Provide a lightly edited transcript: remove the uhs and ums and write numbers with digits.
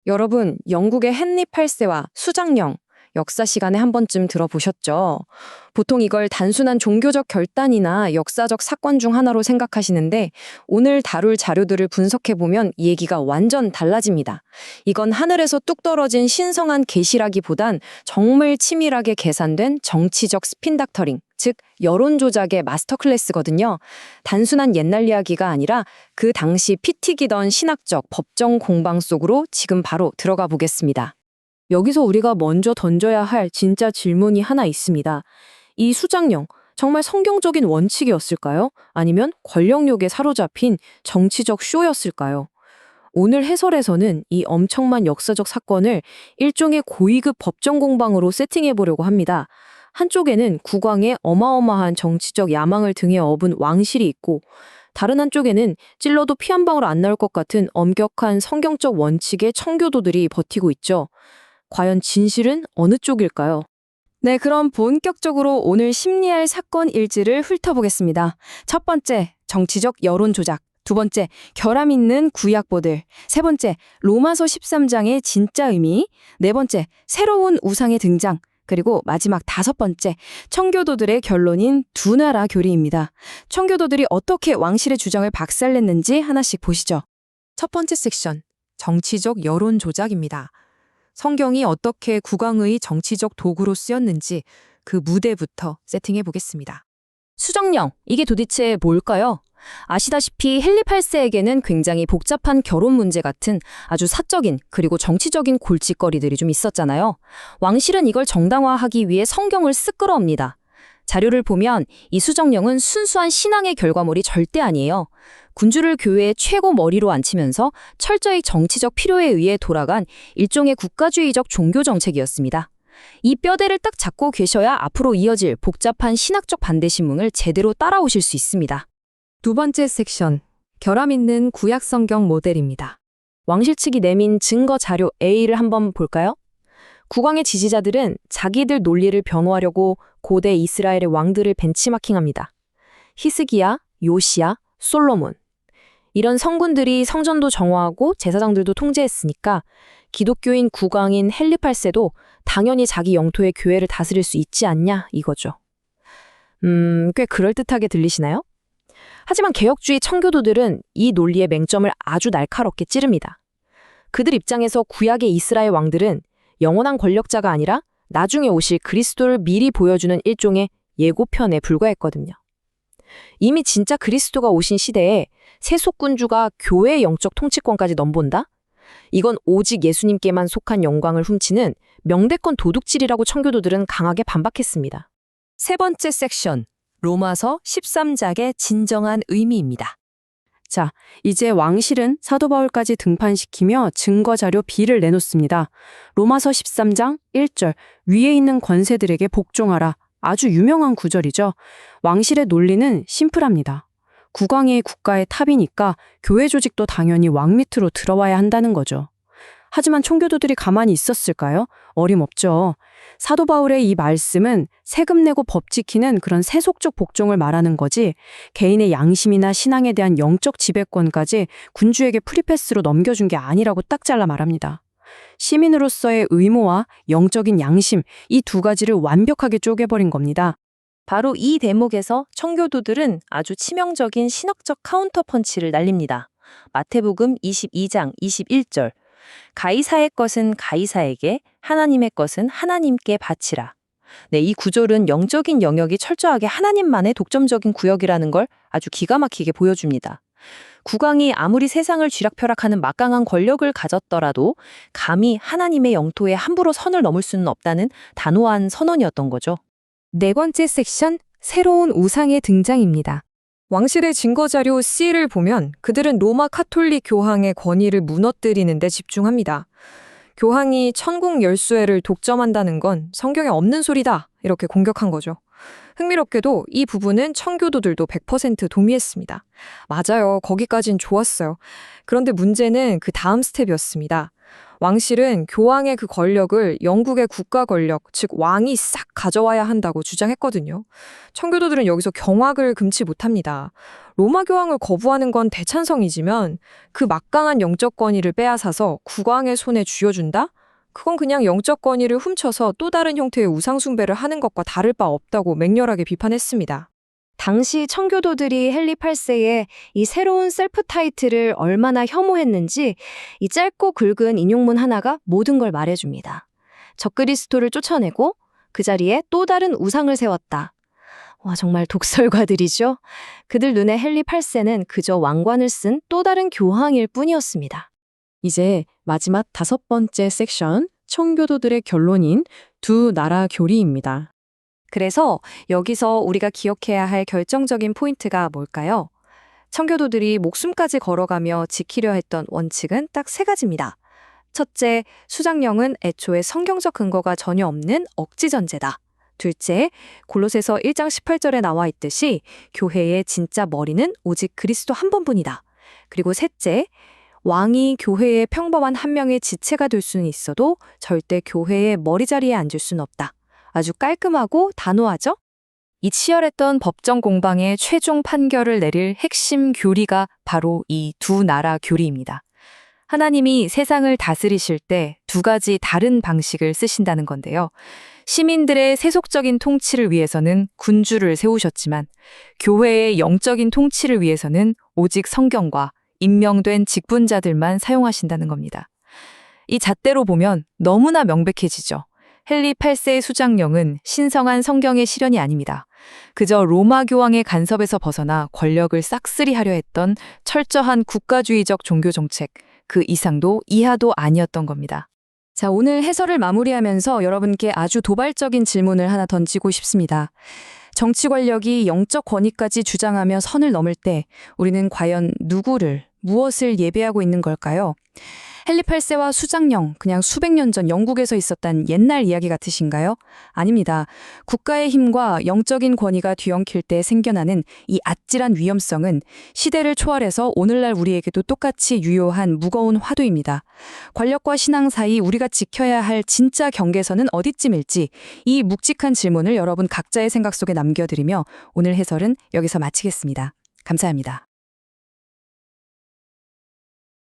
여러분, 영국의 헨리 8세와 수장령, 역사 시간에 한 번쯤 들어보셨죠? 보통 이걸 단순한 종교적 결단이나 역사적 사건 중 하나로 생각하시는데 오늘 다룰 자료들을 분석해보면 이 얘기가 완전 달라집니다. 이건 하늘에서 뚝 떨어진 신성한 계시라기보단 정말 치밀하게 계산된 정치적 스핀 닥터링, 즉 여론 조작의 마스터 클래스거든요. 단순한 옛날 이야기가 아니라 그 당시 피 튀기던 신학적 법정 공방 속으로 지금 바로 들어가 보겠습니다. 여기서 우리가 먼저 던져야 할 진짜 질문이 하나 있습니다. 이 수장령, 정말 성경적인 원칙이었을까요? 아니면 권력욕에 사로잡힌 정치적 쇼였을까요? 오늘 해설에서는 이 엄청난 역사적 사건을 일종의 고위급 법정 공방으로 세팅해 보려고 합니다. 한쪽에는 국왕의 어마어마한 정치적 야망을 등에 업은 왕실이 있고, 다른 한쪽에는 찔러도 피 한 방울 안 나올 것 같은 엄격한 성경적 원칙의 청교도들이 버티고 있죠. 과연 진실은 어느 쪽일까요? 네, 그럼 본격적으로 오늘 심리할 사건 일지를 훑어보겠습니다. 첫 번째, 정치적 여론 조작. 두 번째, 결함 있는 구약보들. 세 번째, 로마서 13장의 진짜 의미. 네 번째, 새로운 우상의 등장. 그리고 마지막 다섯 번째, 청교도들의 결론인 두 나라 교리입니다. 청교도들이 어떻게 왕실의 주장을 박살냈는지 하나씩 보시죠. 첫 번째 섹션, 정치적 여론 조작입니다. 성경이 어떻게 국왕의 정치적 도구로 쓰였는지 그 무대부터 세팅해 보겠습니다. 수정령, 이게 도대체 뭘까요? 아시다시피 헨리 8세에게는 굉장히 복잡한 결혼 문제 같은 아주 사적인 그리고 정치적인 골칫거리들이 좀 있었잖아요. 왕실은 이걸 정당화하기 위해 성경을 쓱 끌어옵니다. 자료를 보면 이 수정령은 순수한 신앙의 결과물이 절대 아니에요. 군주를 교회의 최고 머리로 앉히면서 철저히 정치적 필요에 의해 돌아간 일종의 국가주의적 종교 정책이었습니다. 이 뼈대를 딱 잡고 계셔야 앞으로 이어질 복잡한 신학적 반대신문을 제대로 따라오실 수 있습니다. 두 번째 섹션, 결함 있는 구약 성경 모델입니다. 왕실 측이 내민 증거 자료 A를 한번 볼까요? 국왕의 지지자들은 자기들 논리를 변호하려고 고대 이스라엘의 왕들을 벤치마킹합니다. 히스기야, 요시야, 솔로몬. 이런 성군들이 성전도 정화하고 제사장들도 통제했으니까 기독교인 국왕인 헨리 8세도 당연히 자기 영토의 교회를 다스릴 수 있지 않냐 이거죠. 꽤 그럴듯하게 들리시나요? 하지만 개혁주의 청교도들은 이 논리의 맹점을 아주 날카롭게 찌릅니다. 그들 입장에서 구약의 이스라엘 왕들은 영원한 권력자가 아니라 나중에 오실 그리스도를 미리 보여주는 일종의 예고편에 불과했거든요. 이미 진짜 그리스도가 오신 시대에 세속군주가 교회의 영적 통치권까지 넘본다? 이건 오직 예수님께만 속한 영광을 훔치는 명대권 도둑질이라고 청교도들은 강하게 반박했습니다. 세 번째 섹션, 로마서 13장의 진정한 의미입니다. 자, 이제 왕실은 사도 바울까지 등판시키며 증거자료 B를 내놓습니다. 로마서 13장 1절, 위에 있는 권세들에게 복종하라. 아주 유명한 구절이죠. 왕실의 논리는 심플합니다. 국왕이 국가의 탑이니까 교회 조직도 당연히 왕 밑으로 들어와야 한다는 거죠. 하지만 청교도들이 가만히 있었을까요? 어림없죠. 사도 바울의 이 말씀은 세금 내고 법 지키는 그런 세속적 복종을 말하는 거지 개인의 양심이나 신앙에 대한 영적 지배권까지 군주에게 프리패스로 넘겨준 게 아니라고 딱 잘라 말합니다. 시민으로서의 의무와 영적인 양심, 이 두 가지를 완벽하게 쪼개버린 겁니다. 바로 이 대목에서 청교도들은 아주 치명적인 신학적 카운터 펀치를 날립니다. 마태복음 22장 21절, 가이사의 것은 가이사에게, 하나님의 것은 하나님께 바치라. 네, 이 구절은 영적인 영역이 철저하게 하나님만의 독점적인 구역이라는 걸 아주 기가 막히게 보여줍니다. 국왕이 아무리 세상을 쥐락펴락하는 막강한 권력을 가졌더라도 감히 하나님의 영토에 함부로 선을 넘을 수는 없다는 단호한 선언이었던 거죠. 네 번째 섹션, 새로운 우상의 등장입니다. 왕실의 증거자료 C를 보면 그들은 로마 카톨릭 교황의 권위를 무너뜨리는 데 집중합니다. 교황이 천국 열수회를 독점한다는 건 성경에 없는 소리다, 이렇게 공격한 거죠. 흥미롭게도 이 부분은 청교도들도 100% 동의했습니다. 맞아요. 거기까진 좋았어요. 그런데 문제는 그 다음 스텝이었습니다. 왕실은 교황의 그 권력을 영국의 국가 권력, 즉 왕이 싹 가져와야 한다고 주장했거든요. 청교도들은 여기서 경악을 금치 못합니다. 로마 교황을 거부하는 건 대찬성이지만 그 막강한 영적 권위를 빼앗아서 국왕의 손에 쥐어준다? 그건 그냥 영적 권위를 훔쳐서 또 다른 형태의 우상 숭배를 하는 것과 다를 바 없다고 맹렬하게 비판했습니다. 당시 청교도들이 헨리 8세의 이 새로운 셀프 타이틀을 얼마나 혐오했는지 이 짧고 굵은 인용문 하나가 모든 걸 말해줍니다. 적그리스도를 쫓아내고 그 자리에 또 다른 우상을 세웠다. 와, 정말 독설가들이죠. 그들 눈에 헨리 8세는 그저 왕관을 쓴 또 다른 교황일 뿐이었습니다. 이제 마지막 5번째 섹션, 청교도들의 결론인 두 나라 교리입니다. 그래서 여기서 우리가 기억해야 할 결정적인 포인트가 뭘까요? 청교도들이 목숨까지 걸어가며 지키려 했던 원칙은 딱 3가지입니다. 첫째, 수장령은 애초에 성경적 근거가 전혀 없는 억지 전제다. 둘째, 골로새서 1장 18절에 나와 있듯이 교회의 진짜 머리는 오직 그리스도 한 분뿐이다. 그리고 셋째, 왕이 교회의 평범한 한 명의 지체가 될 수는 있어도 절대 교회의 머리 자리에 앉을 수는 없다. 아주 깔끔하고 단호하죠? 이 치열했던 법정 공방의 최종 판결을 내릴 핵심 교리가 바로 이 두 나라 교리입니다. 하나님이 세상을 다스리실 때 2가지 다른 방식을 쓰신다는 건데요. 시민들의 세속적인 통치를 위해서는 군주를 세우셨지만 교회의 영적인 통치를 위해서는 오직 성경과 임명된 직분자들만 사용하신다는 겁니다. 이 잣대로 보면 너무나 명백해지죠. 헨리 8세의 수장령은 신성한 성경의 실현이 아닙니다. 그저 로마 교황의 간섭에서 벗어나 권력을 싹쓸이하려 했던 철저한 국가주의적 종교 정책, 그 이상도 이하도 아니었던 겁니다. 자, 오늘 해설을 마무리하면서 여러분께 아주 도발적인 질문을 하나 던지고 싶습니다. 정치 권력이 영적 권위까지 주장하며 선을 넘을 때 우리는 과연 누구를, 무엇을 예배하고 있는 걸까요? 헨리 8세와 수장령, 그냥 수백 년 전 영국에서 있었단 옛날 이야기 같으신가요? 아닙니다. 국가의 힘과 영적인 권위가 뒤엉킬 때 생겨나는 이 아찔한 위험성은 시대를 초월해서 오늘날 우리에게도 똑같이 유효한 무거운 화두입니다. 권력과 신앙 사이 우리가 지켜야 할 진짜 경계선은 어디쯤일지 이 묵직한 질문을 여러분 각자의 생각 속에 남겨드리며 오늘 해설은 여기서 마치겠습니다. 감사합니다.